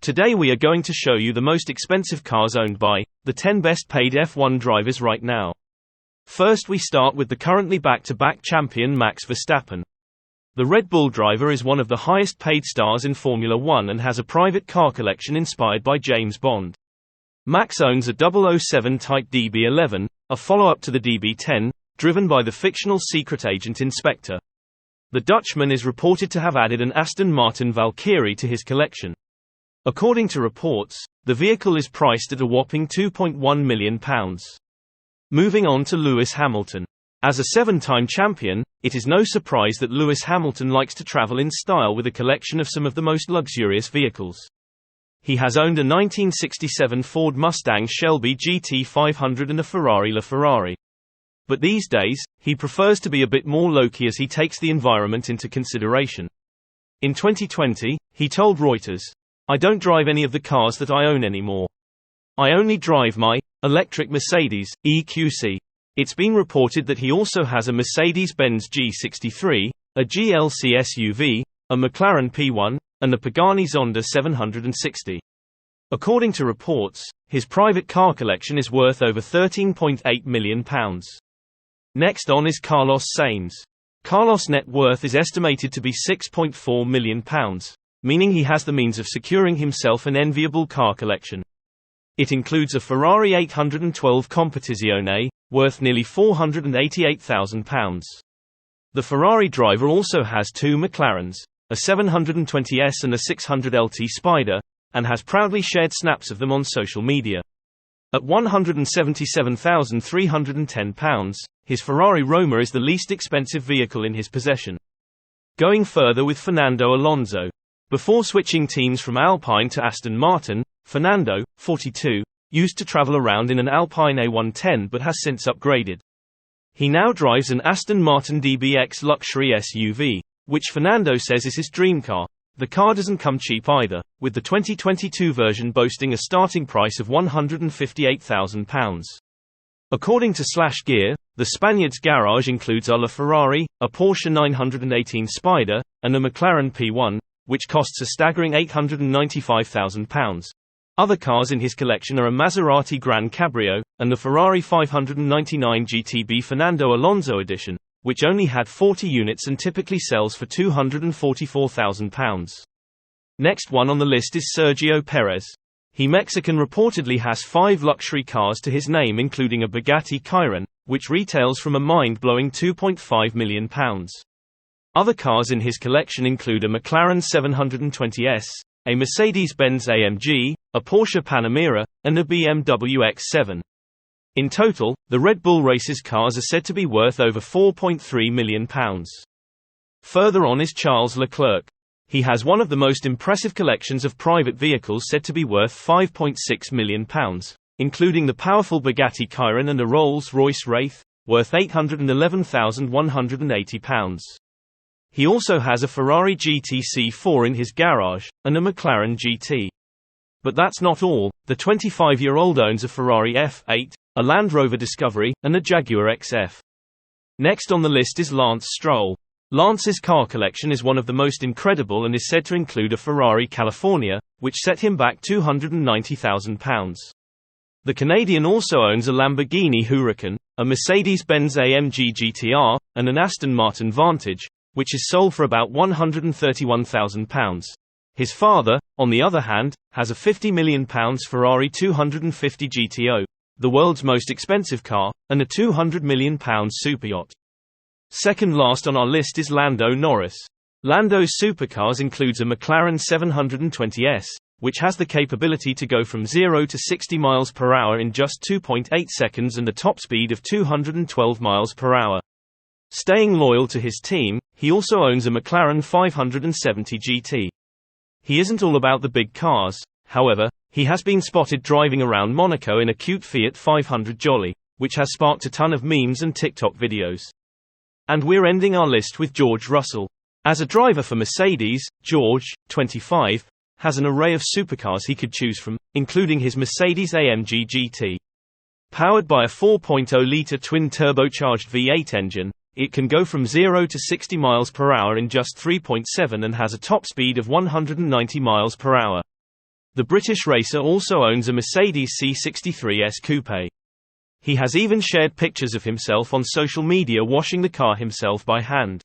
Today we are going to show you the most expensive cars owned by the 10 best paid F1 drivers right now. First we start with the currently back-to-back champion Max Verstappen. The Red Bull driver is one of the highest paid stars in Formula 1 and has a private car collection inspired by James Bond. Max owns a 007 Type DB11, a follow-up to the DB10, driven by the fictional secret agent Inspector. The Dutchman is reported to have added an Aston Martin Valkyrie to his collection. According to reports, the vehicle is priced at a whopping £2.1 million. Moving on to Lewis Hamilton. As a 7-time champion, it is no surprise that Lewis Hamilton likes to travel in style with a collection of some of the most luxurious vehicles. He has owned a 1967 Ford Mustang Shelby GT500 and a Ferrari LaFerrari. But these days, he prefers to be a bit more low-key as he takes the environment into consideration. In 2020, he told Reuters, "I don't drive any of the cars that I own anymore. I only drive my electric Mercedes EQC." It's been reported that he also has a Mercedes-Benz G63, a GLC SUV, a McLaren P1, and a Pagani Zonda 760. According to reports, his private car collection is worth over £13.8 million. Next on is Carlos Sainz. Carlos' net worth is estimated to be £6.4 million. Meaning he has the means of securing himself an enviable car collection. It includes a Ferrari 812 Competizione, worth nearly £488,000. The Ferrari driver also has two McLarens, a 720S and a 600LT Spider, and has proudly shared snaps of them on social media. At £177,310, his Ferrari Roma is the least expensive vehicle in his possession. Going further with Fernando Alonso. Before switching teams from Alpine to Aston Martin, Fernando, 42, used to travel around in an Alpine A110 but has since upgraded. He now drives an Aston Martin DBX luxury SUV, which Fernando says is his dream car. The car doesn't come cheap either, with the 2022 version boasting a starting price of £158,000. According to /Gear, the Spaniard's garage includes a LaFerrari, a Porsche 918 Spider, and a McLaren P1, which costs a staggering £895,000. Other cars in his collection are a Maserati Gran Cabrio, and the Ferrari 599 GTB Fernando Alonso edition, which only had 40 units and typically sells for £244,000. Next one on the list is Sergio Perez. He Mexican reportedly has 5 luxury cars to his name, including a Bugatti Chiron, which retails from a mind-blowing £2.5 million. Other cars in his collection include a McLaren 720S, a Mercedes-Benz AMG, a Porsche Panamera, and a BMW X7. In total, the Red Bull race's cars are said to be worth over £4.3 million. Further on is Charles Leclerc. He has one of the most impressive collections of private vehicles said to be worth £5.6 million, including the powerful Bugatti Chiron and a Rolls-Royce Wraith, worth £811,180. He also has a Ferrari GTC4 in his garage, and a McLaren GT. But that's not all. The 25-year-old owns a Ferrari F8, a Land Rover Discovery, and a Jaguar XF. Next on the list is Lance Stroll. Lance's car collection is one of the most incredible and is said to include a Ferrari California, which set him back £290,000. The Canadian also owns a Lamborghini Huracan, a Mercedes-Benz AMG GTR, and an Aston Martin Vantage, which is sold for about £131,000. His father, on the other hand, has a £50 million Ferrari 250 GTO, the world's most expensive car, and a £200 million superyacht. Second last on our list is Lando Norris. Lando's supercars includes a McLaren 720S, which has the capability to go from 0 to 60 miles per hour in just 2.8 seconds and a top speed of 212 miles per hour. Staying loyal to his team, he also owns a McLaren 570 GT. He isn't all about the big cars, however. He has been spotted driving around Monaco in a cute Fiat 500 Jolly, which has sparked a ton of memes and TikTok videos. And we're ending our list with George Russell. As a driver for Mercedes, George, 25, has an array of supercars he could choose from, including his Mercedes-AMG GT. Powered by a 4.0-litre twin-turbocharged V8 engine, it can go from 0 to 60 miles per hour in just 3.7 and has a top speed of 190 miles per hour. The British racer also owns a Mercedes C63S Coupe. He has even shared pictures of himself on social media washing the car himself by hand.